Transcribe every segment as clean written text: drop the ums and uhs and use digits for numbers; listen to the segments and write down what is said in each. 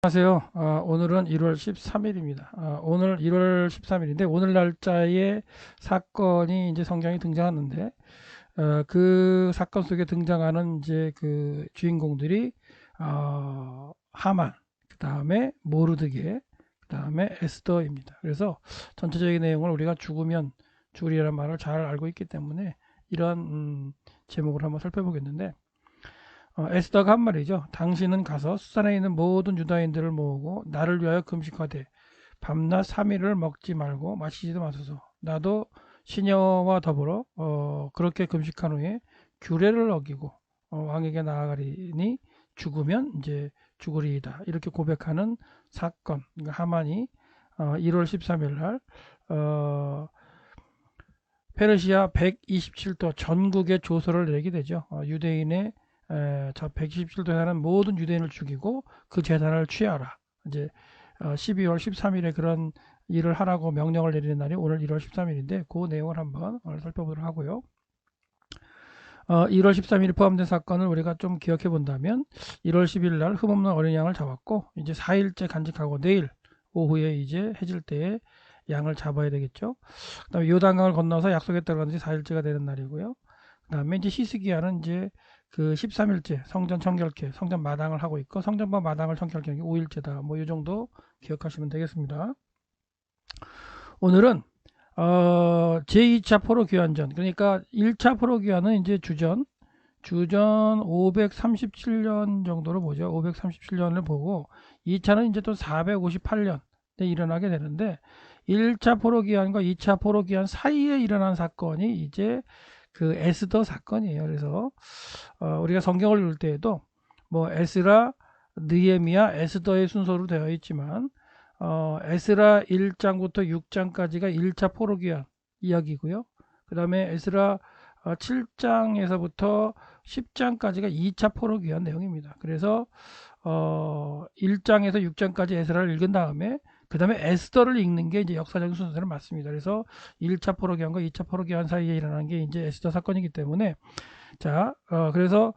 안녕하세요. 오늘은 1월 13일입니다. 오늘 1월 13일인데 오늘 날짜에 사건이 이제 성경에 등장하는데 그 사건 속에 등장하는 이제 그 주인공들이 하만, 그 다음에 모르드게, 그 다음에 에스더입니다. 그래서 전체적인 내용을 우리가 죽으면 죽으리라는 말을 잘 알고 있기 때문에 이러한 제목을 한번 살펴보겠는데 에스더가 한 말이죠. 당신은 가서 수산에 있는 모든 유다인들을 모으고 나를 위하여 금식하되 밤낮 3일을 먹지 말고 마시지도 마소서. 나도 시녀와 더불어 그렇게 금식한 후에 규례를 어기고 왕에게 나아가리니 죽으면 이제 죽으리이다. 이렇게 고백하는 사건. 그러니까 하만이 1월 13일 날 페르시아 127도 전국에 조서를 내게 되죠. 유대인의 저 127도에 사는 모든 유대인을 죽이고 그 재산을 취하라. 이제 12월 13일에 그런 일을 하라고 명령을 내리는 날이 오늘 1월 13일인데 그 내용을 한번 오늘 살펴보도록 하고요. 1월 13일에 포함된 사건을 우리가 좀 기억해 본다면 1월 10일 날 흠없는 어린 양을 잡았고 이제 4일째 간직하고 내일 오후에 이제 해질 때에 양을 잡아야 되겠죠. 그다음에 요단강을 건너서 약속에 들어간 지 4일째가 되는 날이고요. 그다음에 이제 히스기야는 이제 그 13일째 성전 청결케, 성전 마당을 하고 있고 성전과 마당을 청결케 하는 게 5일째다. 뭐 이 정도 기억하시면 되겠습니다. 오늘은 제2차 포로 귀환전, 그러니까 1차 포로 귀환은 이제 주전 537년 정도로 보죠. 537년을 보고 2차는 이제 또 458년에 일어나게 되는데 1차 포로 귀환과 2차 포로 귀환 사이에 일어난 사건이 이제 그 에스더 사건이에요. 그래서 우리가 성경을 읽을 때에도 뭐 에스라, 느헤미야, 에스더의 순서로 되어 있지만 에스라 1장부터 6장까지가 1차 포로 귀환 이야기고요. 그 다음에 에스라 7장에서부터 10장까지가 2차 포로 귀환 내용입니다. 그래서 1장에서 6장까지 에스라를 읽은 다음에 그 다음에 에스더를 읽는 게 이제 역사적인 순서는 맞습니다. 그래서 1차 포로 귀환과 2차 포로 귀환 사이에 일어난 게 이제 에스더 사건이기 때문에 자, 그래서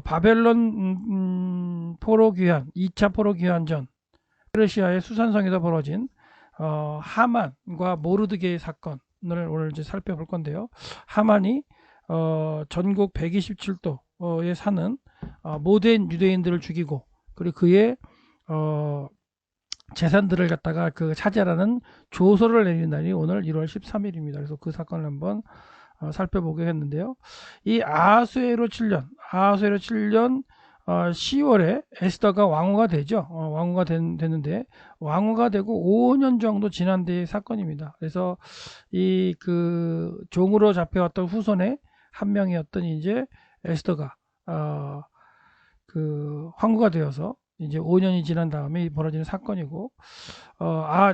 바벨론 포로 귀환, 2차 포로 귀환 전 페르시아의 수산성에서 벌어진 하만과 모르드게의 사건을 오늘 이제 살펴볼 건데요. 하만이 전국 127도에 사는 모든 유대인들을 죽이고 그리고 그의 재산들을 갖다가 그 차지하라는 조서를 내린 날이 오늘 1월 13일입니다. 그래서 그 사건을 한번 살펴보게 했는데요. 이 아하수에로 7년 10월에 에스더가 왕후가 되죠. 왕후가 됐는데 왕후가 되고 5년 정도 지난 뒤의 사건입니다. 그래서 이 그 종으로 잡혀왔던 후손의 한 명이었던 이제 에스더가 그 황후가 되어서 이제 5년이 지난 다음에 벌어지는 사건이고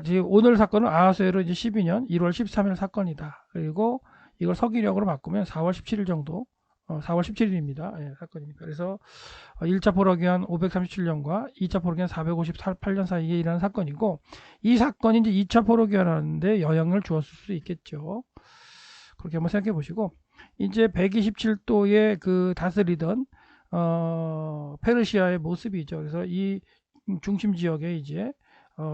이제 오늘 사건은 아하수에로 이제 12년 1월 13일 사건이다. 그리고 이걸 서기력으로 바꾸면 4월 17일 정도 4월 17일입니다. 예, 사건입니다. 그래서 1차 포로기한 537년과 2차 포로기한 458년 사이에 일어난 사건이고 이 사건이 이제 2차 포로기한하는데 영향을 주었을 수 있겠죠. 그렇게 한번 생각해 보시고 이제 127도의 그 다스리던 페르시아의 모습이죠. 그래서 이 중심 지역에 이제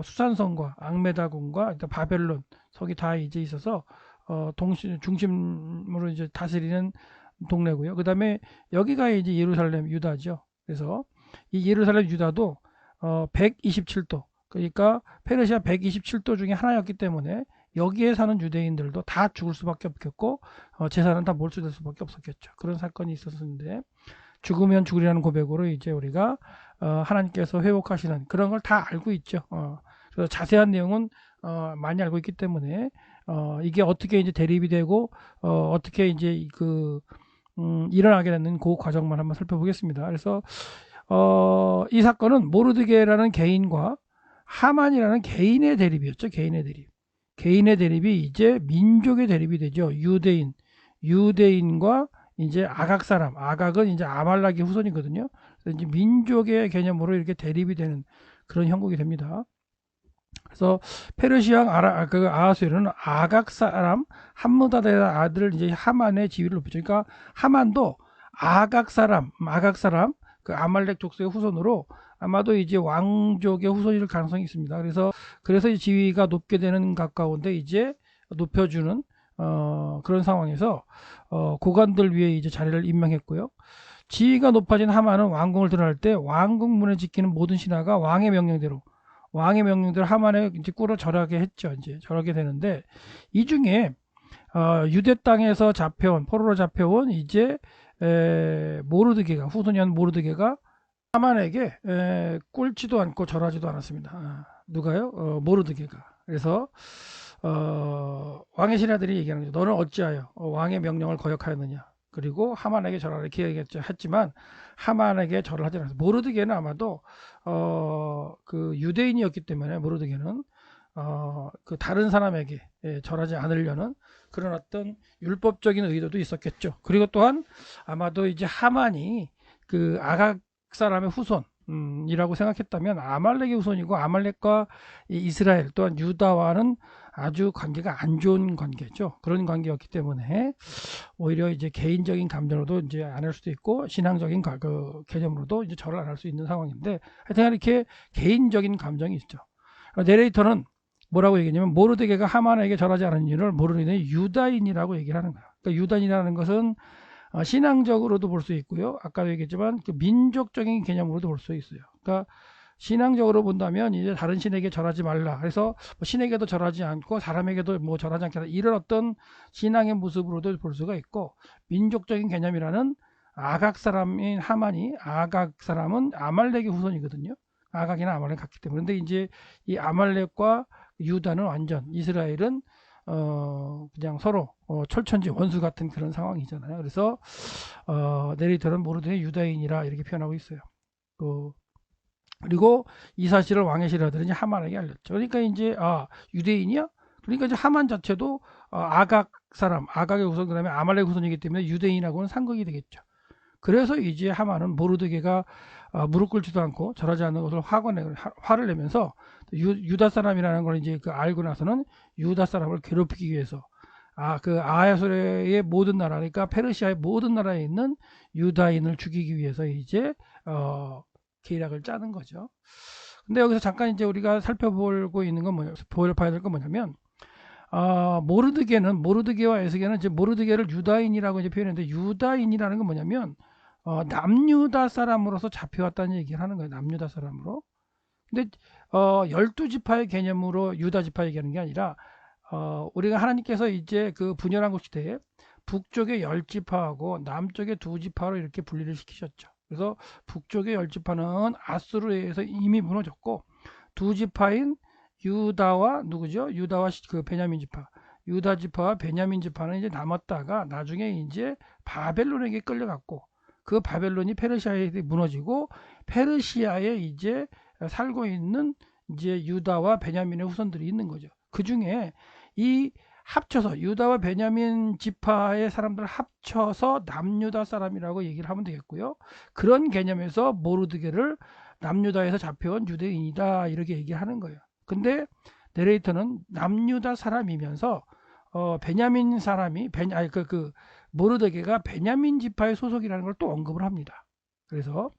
수산성과 앙메다군과 바벨론 석이 다 이제 있어서 중심으로 이제 다스리는 동네고요. 그 다음에 여기가 이제 예루살렘 유다죠. 그래서 이 예루살렘 유다도 127도, 그러니까 페르시아 127도 중에 하나였기 때문에 여기에 사는 유대인들도 다 죽을 수밖에 없겠고 재산은 다 몰수될 수밖에 없었겠죠. 그런 사건이 있었는데 죽으면 죽으리라는 고백으로 이제 우리가 하나님께서 회복하시는 그런 걸 다 알고 있죠. 그래서 자세한 내용은 많이 알고 있기 때문에 이게 어떻게 이제 대립이 되고 어떻게 이제 그 일어나게 되는 그 과정만 한번 살펴보겠습니다. 그래서 이 사건은 모르드게라는 개인과 하만이라는 개인의 대립이었죠. 개인의 대립. 개인의 대립이 이제 민족의 대립이 되죠. 유대인과 이제 아각 사람, 아각은 이제 아말렉의 후손이거든요. 그래서 이제 민족의 개념으로 이렇게 대립이 되는 그런 형국이 됩니다. 그래서 페르시아 그 아하수에는 아각 사람 함므다다의 아들 이제 하만의 지위를 높였죠. 그러니까 하만도 아각 사람 그 아말렉 족속의 후손으로 아마도 이제 왕족의 후손일 가능성이 있습니다. 그래서 이 지위가 높게 되는 가까운데 이제 높여주는 그런 상황에서 고관들 위에 이제 자리를 임명했고요. 지위가 높아진 하만은 왕궁을 들어갈 때 왕궁 문에 지키는 모든 신하가 왕의 명령대로 하만에 이제 꿇어 절하게 했죠. 이제 절하게 되는데 이 중에 유대 땅에서 포로로 잡혀온 이제 모르드게가 후손이었는 모르드게가 하만에게 꿇지도 않고 절하지도 않았습니다. 누가요? 모르드게가. 그래서 왕의 신하들이 얘기하는 거죠. 너는 어찌하여 왕의 명령을 거역하였느냐. 그리고 하만에게 절하라 이렇게 했지만 하만에게 절을 하지 않았어요. 모르드게는 아마도 그 유대인이었기 때문에 모르드게는 그 다른 사람에게 절하지 않으려는 그런 어떤 율법적인 의도도 있었겠죠. 그리고 또한 아마도 이제 하만이 그 아각 사람의 후손이라고 생각했다면 아말렉의 후손이고 아말렉과 이스라엘 또한 유다와는 아주 관계가 안 좋은 관계죠. 그런 관계였기 때문에 오히려 이제 개인적인 감정으로도 이제 안 할 수도 있고 신앙적인 그 개념으로도 이제 절을 안 할 수 있는 상황인데 하여튼 이렇게 개인적인 감정이 있죠. 내레이터는 뭐라고 얘기했냐면 모르드게가 하만에게 절하지 않은 이유를 모르드게는 유다인이라고 얘기를 하는 거예요. 그러니까 유다인이라는 것은 신앙적으로도 볼 수 있고요. 아까도 얘기했지만 그 민족적인 개념으로도 볼 수 있어요. 그러니까 신앙적으로 본다면 이제 다른 신에게 절하지 말라. 그래서 신에게도 절하지 않고 사람에게도 뭐 절하지 않겠다. 이런 어떤 신앙의 모습으로도 볼 수가 있고 민족적인 개념이라는 아각 사람인 하만이 아각 사람은 아말렉의 후손이거든요. 아각이나 아말렉 같기 때문에. 그런데 이제 이 아말렉과 유다는 완전 이스라엘은 그냥 서로 철천지 원수 같은 그런 상황이잖아요. 그래서 내리터는 모르드게 유다인이라 이렇게 표현하고 있어요. 그리고 이 사실을 왕의 신하들은 이제 하만에게 알렸죠. 그러니까 이제 유대인이야? 그러니까 이제 하만 자체도 아각 사람, 아각의 후손 그다음에 아말렉 후손이기 때문에 유대인하고는 상극이 되겠죠. 그래서 이제 하만은 모르드게가 무릎 꿇지도 않고 절하지 않는 것을 화를 내면서 유다 사람이라는 걸 이제 알고 나서는 유다 사람을 괴롭히기 위해서 그 아하수르의 모든 나라, 그러니까 페르시아의 모든 나라에 있는 유다인을 죽이기 위해서 이제 계략을 짜는 거죠. 근데 여기서 잠깐 이제 우리가 살펴보고 있는 건 봐야 될 건 뭐냐면 모르드게와 에스게는 이제 모르드게를 유다인이라고 이제 표현했는데 유다인이라는 건 뭐냐면 남유다 사람으로서 잡혀왔다는 얘기를 하는 거예요. 남유다 사람으로. 근데 12지파의 개념으로 유다 지파 얘기하는 게 아니라 우리가 하나님께서 이제 그 분열한국 시대에 북쪽의 10지파하고 남쪽의 2지파로 이렇게 분리를 시키셨죠. 그래서 북쪽의 10지파는 아수르에 의해서 이미 무너졌고 2지파인 유다와 누구죠? 유다와 그 베냐민 지파. 유다 지파와 베냐민 지파는 이제 남았다가 나중에 이제 바벨론에게 끌려갔고 그 바벨론이 페르시아에 무너지고 페르시아에 이제 살고 있는 이제 유다와 베냐민의 후손들이 있는 거죠. 그 중에 이 합쳐서 유다와 베냐민 지파의 사람들 합쳐서 남유다 사람이라고 얘기를 하면 되겠고요. 그런 개념에서 모르드게를 남유다에서 잡혀온 유대인이다 이렇게 얘기하는 거예요. 근데 내레이터는 남유다 사람이면서 베냐민 사람이 모르드게가 베냐민 지파의 소속이라는 걸 또 언급을 합니다. 그래서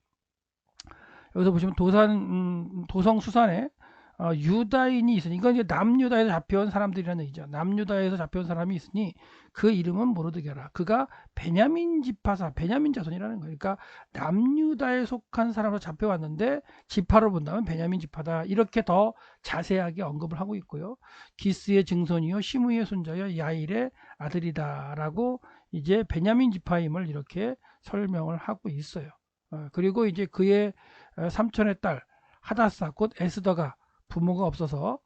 여기서 보시면 도성수산에 유다인이 있으니 이건 이제 남유다에서 잡혀온 사람들이라는 얘기죠. 남유다에서 잡혀온 사람이 있으니 그 이름은 모르드게라. 그가 베냐민 자손이라는 거예요. 그러니까 남유다에 속한 사람으로 잡혀왔는데 지파로 본다면 베냐민 지파다. 이렇게 더 자세하게 언급을 하고 있고요. 기스의 증손이요 시므의 손자요 야일의 아들이다라고 이제 베냐민 지파임을 이렇게 설명을 하고 있어요. 그리고 이제 그의 삼촌의 딸 하다사 곧 에스더가 부모가 없어서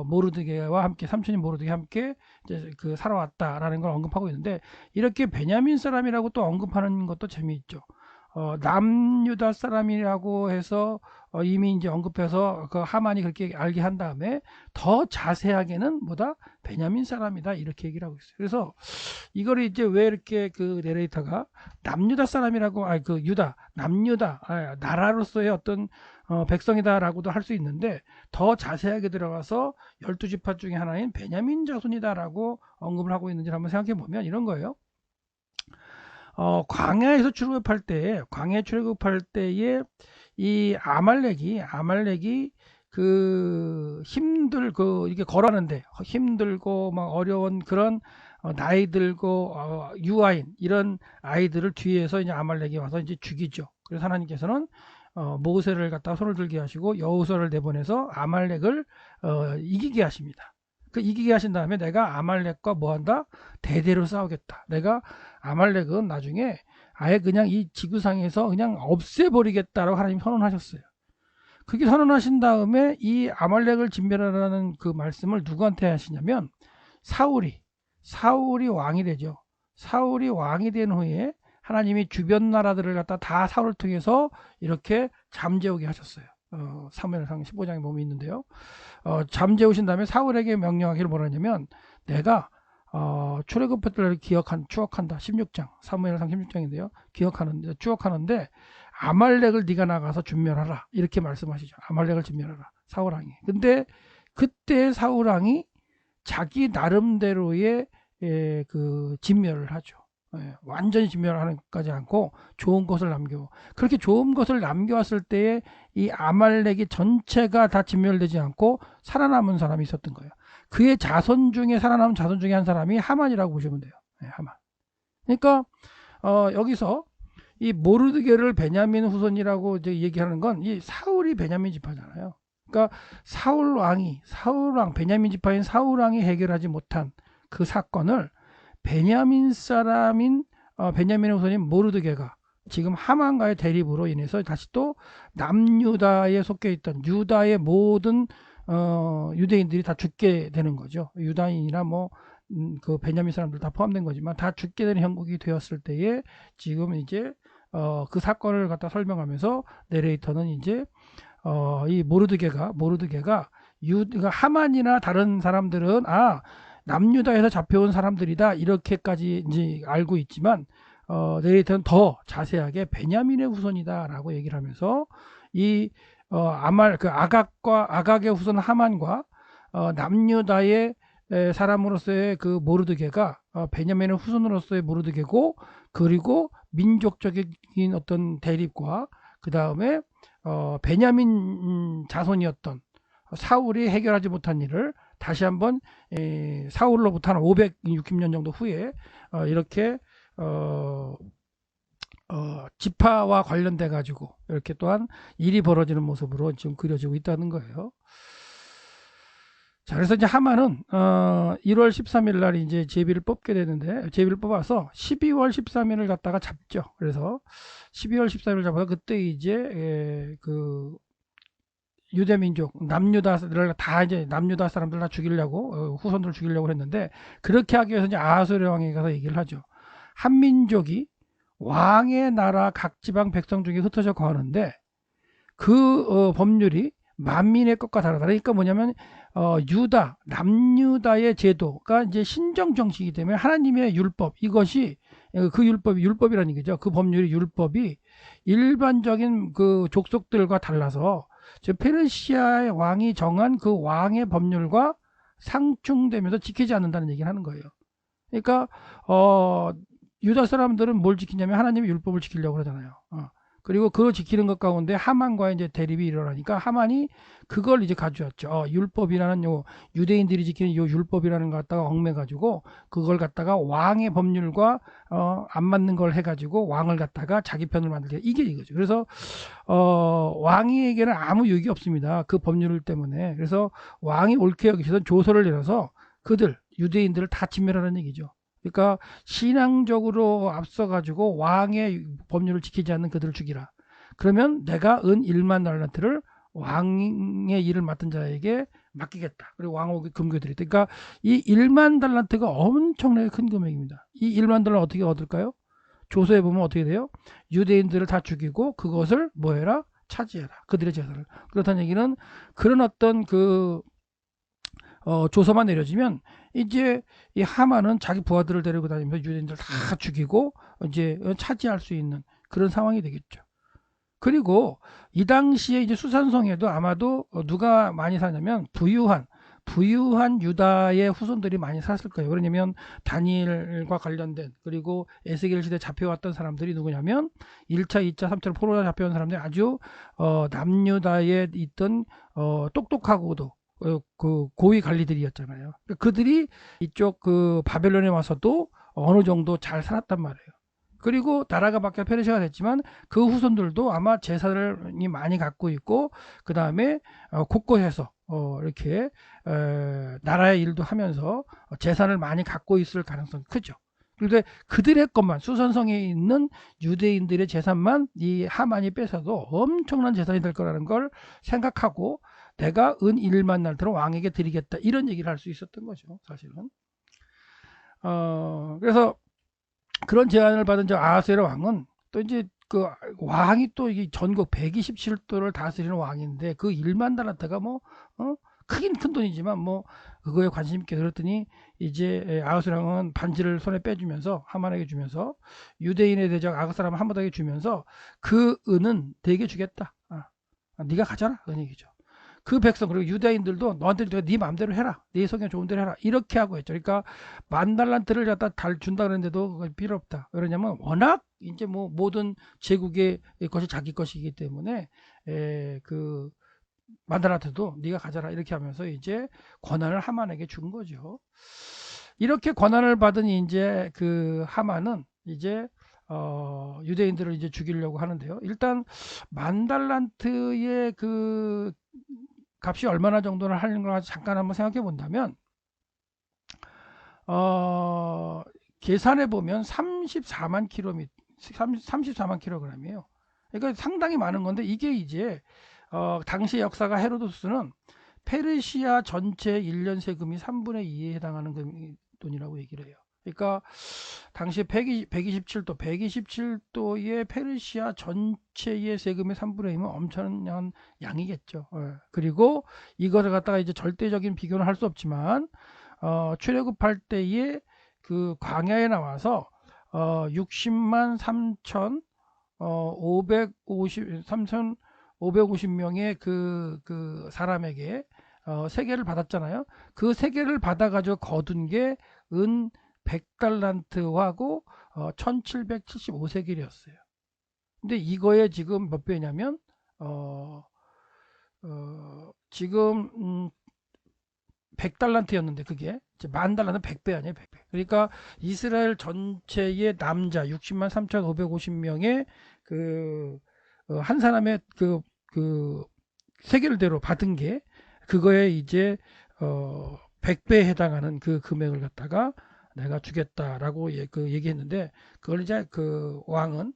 모르드게와 함께 삼촌인 모르드게와 함께 이제 그 살아왔다라는 걸 언급하고 있는데 이렇게 베냐민 사람이라고 또 언급하는 것도 재미있죠. 남유다 사람이라고 해서 이미 이제 언급해서 그 하만이 그렇게 알게 한 다음에 더 자세하게는 뭐다 베냐민 사람이다 이렇게 얘기를 하고 있어요. 그래서 이걸 이제 왜 이렇게 그 내레이터가 남유다 사람이라고 남유다 나라로서의 어떤 백성이다라고도 할 수 있는데 더 자세하게 들어가서 12지파 중에 하나인 베냐민 자손이다라고 언급을 하고 있는지 한번 생각해 보면 이런 거예요. 광야에 출애굽할 때에 이 아말렉이 이렇게 걸어가는데 힘들고 막 어려운 그런 나이 들고 유아인 이런 아이들을 뒤에서 이제 아말렉이 와서 이제 죽이죠. 그래서 하나님께서는 모세를 갖다 손을 들게 하시고 여호수아를 내보내서 아말렉을 이기게 하십니다. 그 이기게 하신 다음에 내가 아말렉과 뭐한다? 대대로 싸우겠다. 내가 아말렉은 나중에 아예 그냥 이 지구상에서 그냥 없애버리겠다라고 하나님 선언하셨어요. 그게 선언하신 다음에 이 아말렉을 진멸하라는 그 말씀을 누구한테 하시냐면 사울이 왕이 되죠. 사울이 왕이 된 후에 하나님이 주변 나라들을 갖다 다 사울을 통해서 이렇게 잠재우게 하셨어요. 사무엘상 15장에 보면 있는데요. 잠재우신 다음에 사울에게 명령하기를 뭐라 하냐면 내가 출애굽할 때를 추억한다. 16장 사무엘상 16장인데요. 추억하는데 아말렉을 네가 나가서 진멸하라 이렇게 말씀하시죠. 아말렉을 진멸하라 사울왕이. 근데 그때 사울왕이 자기 나름대로의 그 진멸을 하죠. 완전히 진멸하는 것까지 않고 좋은 것을 남겨. 그렇게 좋은 것을 남겨왔을 때에 이 아말렉이 전체가 다 진멸되지 않고 살아남은 사람이 있었던 거예요. 그의 살아남은 자손 중에 한 사람이 하만이라고 보시면 돼요. 하만. 그러니까 여기서 이 모르드게를 베냐민 후손이라고 이제 얘기하는 건 이 사울이 베냐민 지파잖아요. 그러니까 베냐민 지파인 사울왕이 해결하지 못한 그 사건을 베냐민 사람인 베냐민의 후손인 모르드게가 지금 하만과의 대립으로 인해서 다시 또 남유다에 속해 있던 유다의 모든 유대인들이 다 죽게 되는 거죠. 유다인이나 그 베냐민 사람들 다 포함된 거지만 다 죽게 되는 형국이 되었을 때에 지금 이제 그 사건을 갖다 설명하면서 내레이터는 이제 이 모르드게가 하만이나 다른 사람들은 남유다에서 잡혀온 사람들이다 이렇게까지 이제 알고 있지만 내레이터는 더 자세하게 베냐민의 후손이다라고 얘기를 하면서 이 아각의 후손 하만과 남유다의 사람으로서의 그 모르드게가 베냐민의 후손으로서의 모르드게고 그리고 민족적인 어떤 대립과 그 다음에 베냐민 자손이었던 사울이 해결하지 못한 일을 다시 한번 사울로부터 한 560년 정도 후에 이렇게 지파와 관련돼 가지고 이렇게 또한 일이 벌어지는 모습으로 지금 그려지고 있다는 거예요. 자, 그래서 이제 하만은 1월 13일 날 이제 제비를 뽑게 되는데 제비를 뽑아서 12월 13일을 갖다가 잡죠. 그래서 12월 13일을 잡아서 그때 이제 그 유대민족 남유다를 다 이제 남유다 사람들 다 죽이려고 후손들을 죽이려고 했는데 그렇게 하기 위해서 이제 아하수르 왕에 가서 얘기를 하죠. 한민족이 왕의 나라 각 지방 백성 중에 흩어져 거하는데 그 법률이 만민의 것과 다르다. 그러니까 뭐냐면 남유다의 제도가 이제 신정 정치이기 때문에 하나님의 율법 이것이 그 율법이라는 얘기죠. 그 법률이 율법이 일반적인 그 족속들과 달라서 즉 페르시아의 왕이 정한 그 왕의 법률과 상충되면서 지키지 않는다는 얘기를 하는 거예요. 그러니까 유다 사람들은 뭘 지키냐면 하나님의 율법을 지키려고 그러잖아요. 그리고 그거 지키는 것 가운데 하만과의 이제 대립이 일어나니까 하만이 그걸 이제 가져왔죠. 율법이라는 유대인들이 지키는 요 율법이라는 걸 갖다가 얽매가지고 그걸 갖다가 왕의 법률과 안 맞는 걸 해가지고 왕을 갖다가 자기 편을 만들게 이게 이거죠. 그래서 왕에게는 아무 유익이 없습니다. 그 법률 때문에. 그래서 왕이 옳게 여기시던 조서를 내려서 유대인들을 다 진멸하는 얘기죠. 그러니까 신앙적으로 앞서가지고 왕의 법률을 지키지 않는 그들을 죽이라. 그러면 내가 은 1만 달란트를 왕의 일을 맡은 자에게 맡기겠다. 그리고 왕에게 금괴드리겠다. 그러니까 이 1만 달란트가 엄청나게 큰 금액입니다. 이 1만 달란트 어떻게 얻을까요? 조서에 보면 어떻게 돼요? 유대인들을 다 죽이고 그것을 뭐해라? 차지해라. 그들의 재산을. 그렇다는 얘기는 그런 어떤 조서만 내려지면 이제 이 하만은 자기 부하들을 데리고 다니면서 유대인들 다 죽이고 이제 차지할 수 있는 그런 상황이 되겠죠. 그리고 이 당시에 이제 수산성에도 아마도 누가 많이 사냐면 부유한 부유한 유다의 후손들이 많이 살았을 거예요. 왜냐면 다니엘과 관련된, 그리고 에스겔 시대 잡혀왔던 사람들이 누구냐면 1차, 2차, 3차 포로로 잡혀온 사람들이 아주 남유다에 있던 똑똑하고도 그 고위 관리들이었잖아요. 그들이 이쪽 그 바벨론에 와서도 어느 정도 잘 살았단 말이에요. 그리고 나라가 바뀌어 페르시아가 됐지만 그 후손들도 아마 재산을 많이 갖고 있고, 그 다음에 곳곳에서 이렇게 나라의 일도 하면서 재산을 많이 갖고 있을 가능성이 크죠. 그런데 그들의 것만, 수선성에 있는 유대인들의 재산만 이 하만이 뺏어도 엄청난 재산이 될 거라는 걸 생각하고, 내가 은 1만 날터로 왕에게 드리겠다, 이런 얘기를 할 수 있었던 거죠, 사실은. 그래서 그런 제안을 받은 저 아하스웨로 왕은 또 이제 그 왕이 또 이 전국 127도를 다스리는 왕인데 그 1만 달란트가 뭐 크긴 큰 돈이지만 뭐 그거에 관심 있게 들었더니, 이제 아하스웨로 왕은 반지를 손에 빼주면서 하만에게 주면서, 유대인의 대적 아하스라람 하마다에게 주면서 그 은은 대게 주겠다. 네가 가져라, 그 얘기죠. 그 백성, 그리고 유대인들도 너한테 네 마음대로 해라, 네 성경 좋은 대로 해라, 이렇게 하고 했죠. 그러니까 만 달란트를 갖다 준다 그랬는데도 필요 없다. 왜냐면 워낙 이제 뭐 모든 제국의 것이 자기 것이기 때문에 그 만 달란트도 네가 가져라, 이렇게 하면서 이제 권한을 하만에게 준 거죠. 이렇게 권한을 받은 이제 그 하만은 이제 유대인들을 이제 죽이려고 하는데요. 일단 만 달란트의 그 값이 얼마나 정도를 하는 걸 잠깐 한번 생각해 본다면, 계산해 보면 34만 킬로미터, 34만 킬로그램이에요. 그러니까 상당히 많은 건데, 이게 이제 당시 역사가 헤로도스는 페르시아 전체 1년 세금이 3분의 2에 해당하는 돈이라고 얘기를 해요. 그러니까 당시 127도, 127도의 페르시아 전체의 세금의 3분의 2면 엄청난 양이겠죠. 그리고 이것을 갖다가 이제 절대적인 비교는 할 수 없지만, 출애굽할 때에 그 광야에 나와서 60만 3천 3,550명의 그 사람에게 세계를 받았잖아요. 그 세계를 받아가지고 거둔 게 은 100달란트하고 1775세겔이었어요. 근데 이거에 지금 몇 배냐면 지금 100달란트였는데 그게 이제 만 달러는 100배 아니에요, 100배. 그러니까 이스라엘 전체의 남자 60만 3,550명의 그 한 사람의 그 세겔대로 받은 게, 그거에 이제 100배에 해당하는 그 금액을 갖다가 내가 주겠다라고 그 얘기했는데, 그걸 이제 그 왕은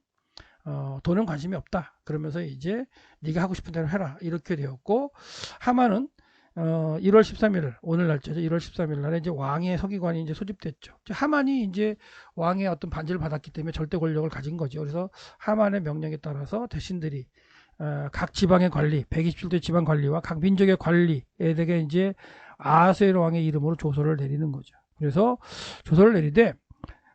돈은 관심이 없다, 그러면서 이제 네가 하고 싶은 대로 해라, 이렇게 되었고, 하만은 1월 13일, 오늘 날짜죠. 1월 13일 날에 이제 왕의 서기관이 이제 소집됐죠. 하만이 이제 왕의 어떤 반지를 받았기 때문에 절대 권력을 가진 거죠. 그래서 하만의 명령에 따라서 대신들이 각 지방의 관리, 127대 지방 관리와 각 민족의 관리에 대해 이제 아하스웨로 왕의 이름으로 조서를 내리는 거죠. 그래서 조서를 내리되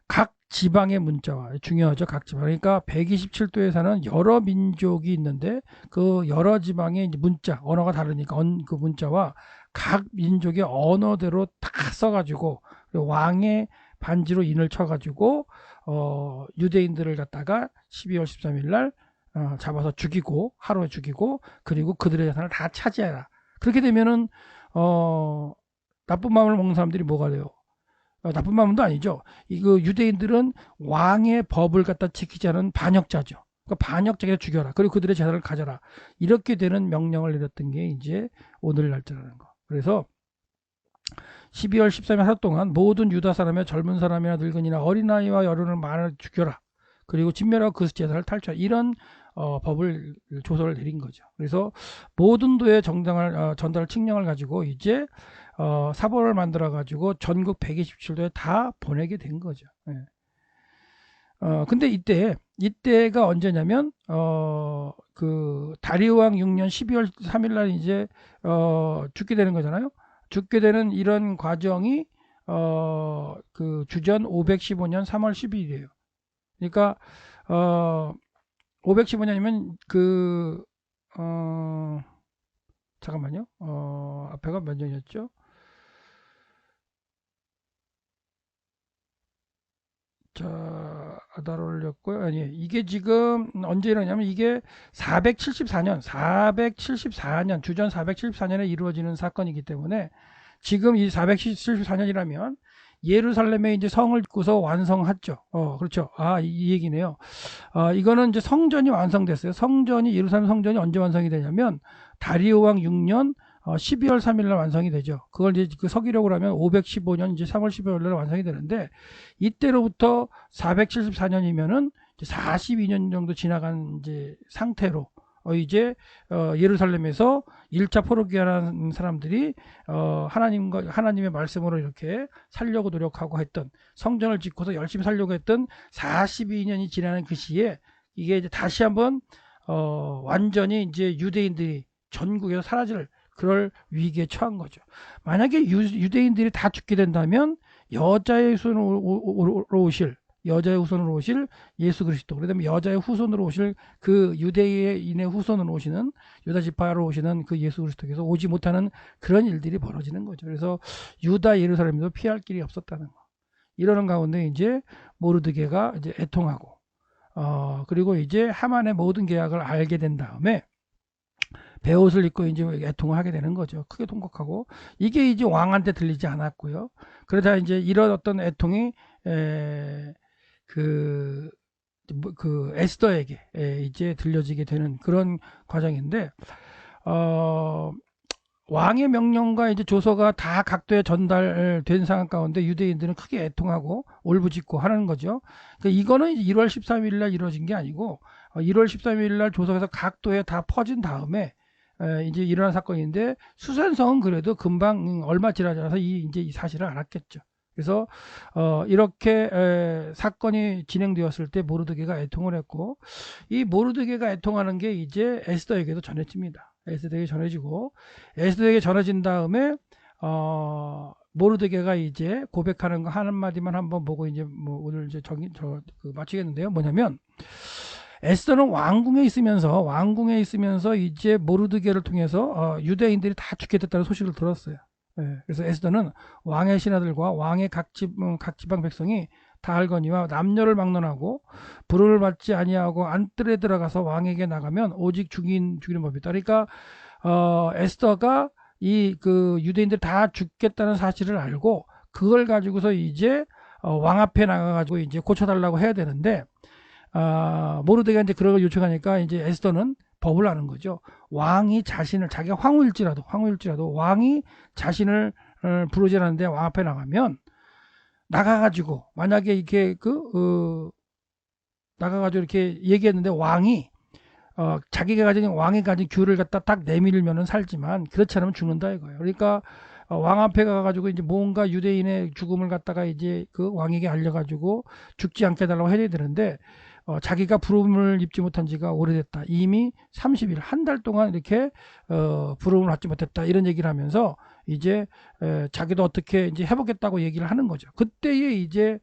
각 지방의 문자와, 중요하죠, 각 지방. 그러니까 127도에 사는 여러 민족이 있는데 그 여러 지방의 문자, 언어가 다르니까 그 문자와 각 민족의 언어대로 다 써가지고 왕의 반지로 인을 쳐가지고 유대인들을 갖다가 12월 13일 날 잡아서 죽이고, 하루에 죽이고, 그리고 그들의 재산을 다 차지해라. 그렇게 되면은 나쁜 마음을 먹는 사람들이 뭐가 돼요? 나쁜 마음도 아니죠. 이거 유대인들은 왕의 법을 갖다 지키지 않은 반역자죠. 그러니까 반역자를 죽여라, 그리고 그들의 재산을 가져라, 이렇게 되는 명령을 내렸던 게 이제 오늘 날짜라는 거. 그래서 12월 13일 하루 동안 모든 유다 사람의 젊은 사람이나 늙은이나 어린아이와 여론을 많이 죽여라, 그리고 진멸하고 그 재산을 탈취하라, 이런 법을, 조서를 내린 거죠. 그래서 모든 도의 정당을 전달 칙령을 가지고 이제 사본을 만들어 가지고 전국 127도에 다 보내게 된 거죠. 예. 근데 이때가 언제냐면 그 다리오 왕 6년 12월 3일 날 이제 죽게 되는 거잖아요. 죽게 되는 이런 과정이 그 주전 515년 3월 12일이에요. 그러니까 515년이면 잠깐만요. 앞에가 몇 년이었죠? 달 올렸고요. 아니, 이게 지금 언제 일어나냐면 이게 474년, 주전 474년에 이루어지는 사건이기 때문에 지금 이 474년이라면 예루살렘에 이제 성을 짓고서 완성했죠. 그렇죠. 이 얘기네요. 이거는 이제 성전이 완성됐어요. 예루살렘 성전이 언제 완성이 되냐면 다리오 왕 6년 12월 3일 날 완성이 되죠. 그걸 이제 그 서기력으로 하면 515년 이제 3월 15일 날 완성이 되는데 이때로부터 474년이면은 42년 정도 지나간 이제 상태로 이제 예루살렘에서 1차 포로기하는 사람들이 하나님의 말씀으로 이렇게 살려고 노력하고 했던 성전을 짓고서 열심히 살려고 했던 42년이 지나는 그 시에 이게 이제 다시 한번 완전히 이제 유대인들이 전국에서 사라질 그럴 위기에 처한 거죠. 만약에 유대인들이 다 죽게 된다면 여자의 후손으로 오실 예수 그리스도, 그다음에 여자의 후손으로 오실 그 유대인의 후손으로 오시는 유다 지파로 오시는 그 예수 그리스도께서 오지 못하는 그런 일들이 벌어지는 거죠. 그래서 유다 예루살렘도 피할 길이 없었다는 거. 이러는 가운데 이제 모르드게가 이제 애통하고 그리고 이제 하만의 모든 계약을 알게 된 다음에 베옷을 입고 이제 애통을 하게 되는 거죠. 크게 통곡하고 이게 이제 왕한테 들리지 않았고요. 그러다 이제 이런 어떤 애통이 그 에스더에게 이제 들려지게 되는 그런 과정인데 왕의 명령과 이제 조서가 다 각도에 전달된 상황 가운데 유대인들은 크게 애통하고 울부짖고 하는 거죠. 그러니까 이거는 1월 13일 날 이루어진 게 아니고 1월 13일 날 조서에서 각도에 다 퍼진 다음에 이제 일어난 사건인데 수산성은 그래도 금방 얼마 지나지 않아서 이제 이 사실을 알았겠죠. 그래서 이렇게 사건이 진행되었을 때 모르드게가 애통을 했고 이 모르드게가 애통하는 게 이제 에스더에게도 전해집니다. 에스더에게 전해지고 에스더에게 전해진 다음에 모르드게가 이제 고백하는 거 한마디만 한번 보고 이제 뭐 오늘 이제 마치겠는데요. 뭐냐면 에스더는 왕궁에 있으면서 이제 모르드게를 통해서 유대인들이 다 죽게 됐다는 소식을 들었어요. 그래서 에스더는 왕의 신하들과 왕의 각 지방 백성이 다 알거니와 남녀를 막론하고 불을 받지 아니하고 안뜰에 들어가서 왕에게 나가면 오직 죽이는 법이다. 그러니까 에스더가 이 그 유대인들 다 죽겠다는 사실을 알고 그걸 가지고서 이제 왕 앞에 나가가지고 이제 고쳐달라고 해야 되는데 모르드게가 이제 그런 걸 요청하니까 이제 에스더는 법을 아는 거죠. 왕이 자기가 황후일지라도 왕이 자신을 부르지 않는데 왕 앞에 나가가지고 만약에 이렇게 나가가지고 이렇게 얘기했는데 왕이 왕이 가진 규를 갖다 딱 내밀면은 살지만 그렇지 않으면 죽는다 이거예요. 그러니까 왕 앞에 가가지고 이제 뭔가 유대인의 죽음을 갖다가 이제 그 왕에게 알려가지고 죽지 않게 해달라고 해야 되는데 자기가 부름을 입지 못한 지가 오래됐다. 이미 30일, 한 달 동안 이렇게 부름을 받지 못했다. 이런 얘기를 하면서 이제 자기도 어떻게 이제 해보겠다고 얘기를 하는 거죠. 그때에 이제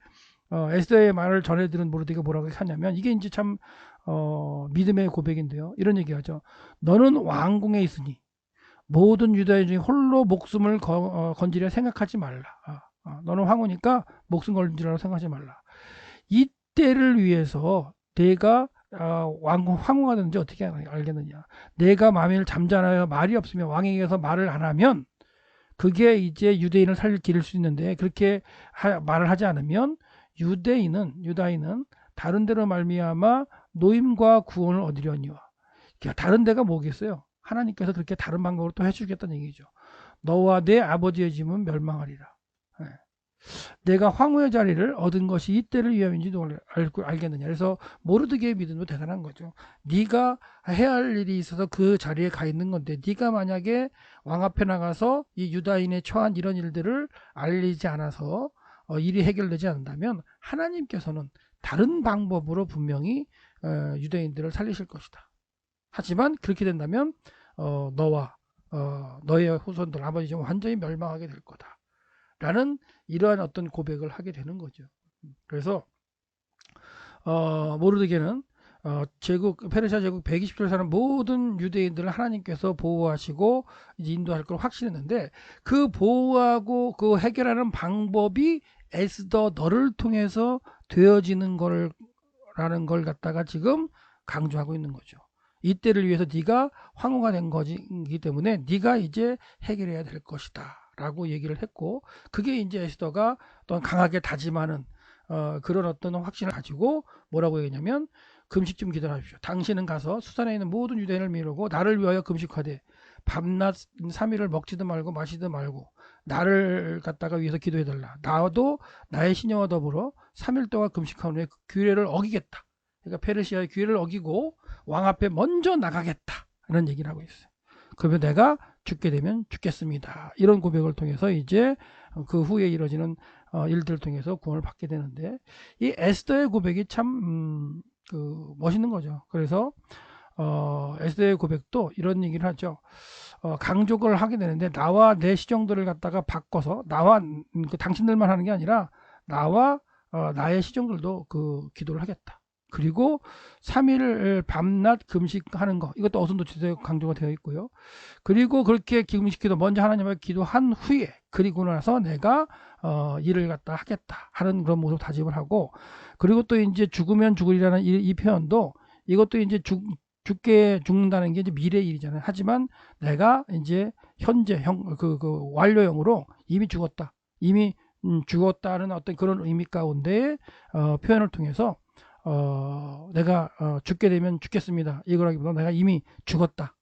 에스더의 말을 전해들은 모르드게가 뭐라고 하냐면 이게 이제 참 믿음의 고백인데요. 이런 얘기하죠. 너는 왕궁에 있으니 모든 유다인 중에 홀로 목숨을 건지려 생각하지 말라. 너는 황후니까 목숨 건지려고 생각하지 말라. 이때를 위해서 내가 황후가 되는지 어떻게 알겠느냐. 내가 만일 잠잠하여 말이 없으면 왕에게서 말을 안 하면 그게 이제 유대인을 살릴 길일 수 있는데 그렇게 말을 하지 않으면 유다인은 다른 데로 말미암아 노임과 구원을 얻으려니와. 다른 데가 뭐겠어요? 하나님께서 그렇게 다른 방법으로 또 해주겠다는 얘기죠. 너와 내 아버지의 집은 멸망하리라. 내가 황후의 자리를 얻은 것이 이때를 위함인지도 알겠느냐. 그래서 모르드게의 믿음도 대단한 거죠. 네가 해야 할 일이 있어서 그 자리에 가 있는 건데 네가 만약에 왕 앞에 나가서 이 유다인의 처한 이런 일들을 알리지 않아서 일이 해결되지 않는다면 하나님께서는 다른 방법으로 분명히 유대인들을 살리실 것이다. 하지만 그렇게 된다면 너와 너의 후손들 아버지 좀 완전히 멸망하게 될 거다. 라는 이러한 어떤 고백을 하게 되는 거죠. 그래서 모르드게는 페르시아 제국 120개를 사는 모든 유대인들을 하나님께서 보호하시고 이제 인도할 걸 확신했는데 그 보호하고 그 해결하는 방법이 에스더 너를 통해서 되어지는 걸 라는 걸 갖다가 지금 강조하고 있는 거죠. 이때를 위해서 네가 황후가 된 거기 때문에 네가 이제 해결해야 될 것이다 라고 얘기를 했고, 그게 이제 에스더가 또한 강하게 다짐하는 그런 어떤 확신을 가지고 뭐라고 얘기냐면, 금식 좀 기다려주십시오. 당신은 가서 수산에 있는 모든 유대인을 미루고 나를 위하여 금식하되 밤낮 3일을 먹지도 말고 마시도 말고 나를 갖다가 위해서 기도해달라. 나도 나의 신녀와 더불어 3일 동안 금식한 후에 그 규례를 어기겠다. 그러니까 페르시아의 규례를 어기고 왕 앞에 먼저 나가겠다. 이런 얘기를 하고 있어요. 그러면 내가 죽게 되면 죽겠습니다. 이런 고백을 통해서 이제 그 후에 이루어지는 일들을 통해서 구원을 받게 되는데, 이 에스더의 고백이 참 멋있는 거죠. 그래서 에스더의 고백도 이런 얘기를 하죠. 강족을 하게 되는데 나와 내 시종들을 갖다가 바꿔서 나와 당신들만 하는 게 아니라 나와 나의 시종들도 그 기도를 하겠다. 그리고 3일 밤낮 금식하는 거, 이것도 어선도치에 강조가 되어 있고요. 그리고 그렇게 금식기도 먼저 하나님을 기도한 후에, 그리고 나서 내가 일을 갖다 하겠다 하는 그런 모습 다짐을 하고, 그리고 또 이제 죽으면 죽으리라는 이 표현도, 이것도 이제 죽는다는 게 이제 미래 일이잖아요. 하지만 내가 이제 현재 그 완료형으로 이미 죽었다, 이미 죽었다는 어떤 그런 의미 가운데 표현을 통해서 내가 죽게 되면 죽겠습니다, 이거라기보다 내가 이미 죽었다,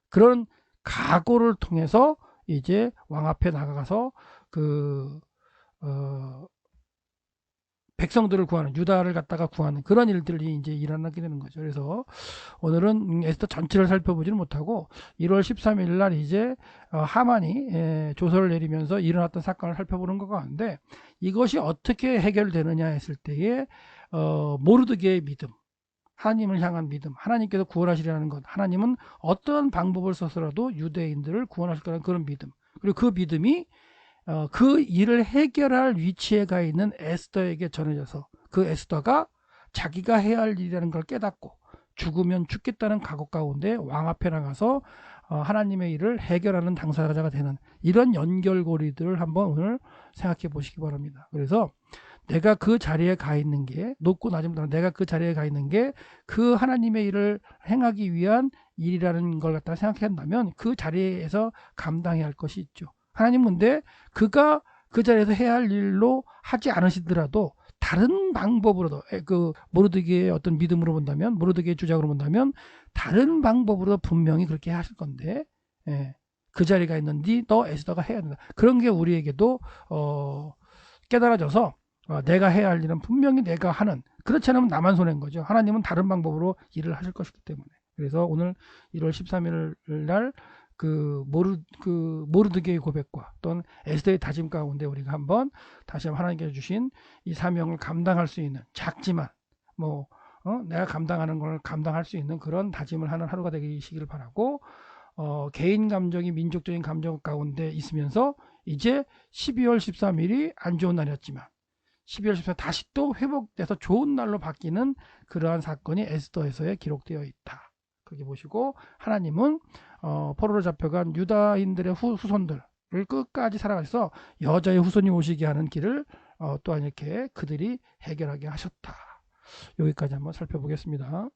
그런 각오를 통해서 이제 왕 앞에 나가서 백성들을 구하는, 유다를 갖다가 구하는 그런 일들이 이제 일어나게 되는 거죠. 그래서 오늘은 에스더 전체를 살펴보지는 못하고 1월 13일 날 이제 하만이 조서를 내리면서 일어났던 사건을 살펴보는 것 같은데, 이것이 어떻게 해결되느냐 했을 때에 모르드게의 믿음, 하나님을 향한 믿음, 하나님께서 구원하시려는 것, 하나님은 어떤 방법을 써서라도 유대인들을 구원하실 거라는 그런 믿음, 그리고 그 믿음이 그 일을 해결할 위치에 가 있는 에스더에게 전해져서 그 에스더가 자기가 해야 할 일이라는 걸 깨닫고 죽으면 죽겠다는 각오 가운데 왕 앞에 나가서 하나님의 일을 해결하는 당사자가 되는 이런 연결고리들을 한번 오늘 생각해 보시기 바랍니다. 그래서 내가 그 자리에 가 있는 게, 높고 낮음보다 내가 그 자리에 가 있는 게 그 하나님의 일을 행하기 위한 일이라는 걸 갖다 생각한다면 그 자리에서 감당해야 할 것이 있죠. 하나님 근데 그가 그 자리에서 해야 할 일로 하지 않으시더라도 다른 방법으로도, 그 모르드게의 어떤 믿음으로 본다면, 모르드게의 주장으로 본다면 다른 방법으로 분명히 그렇게 하실 건데, 그 자리가 있는데 너 에스더가 해야 된다. 그런 게 우리에게도 깨달아져서 내가 해야 할 일은 분명히 내가 하는, 그렇지 않으면 나만 손해인 거죠. 하나님은 다른 방법으로 일을 하실 것이기 때문에. 그래서 오늘 1월 13일 날 모르드게의 고백과 또는 에스더의 다짐 가운데 우리가 한번 다시 한번 하나님께서 주신 이 사명을 감당할 수 있는, 작지만 내가 감당하는 걸 감당할 수 있는 그런 다짐을 하는 하루가 되시기를 바라고, 개인 감정이 민족적인 감정 가운데 있으면서 이제 12월 13일이 안 좋은 날이었지만 12월 14일 다시 또 회복돼서 좋은 날로 바뀌는 그러한 사건이 에스더에서에 기록되어 있다. 그렇게 보시고, 하나님은 포로로 잡혀간 유다인들의 후손들을 끝까지 살아가서 여자의 후손이 오시게 하는 길을 또한 이렇게 그들이 해결하게 하셨다. 여기까지 한번 살펴보겠습니다.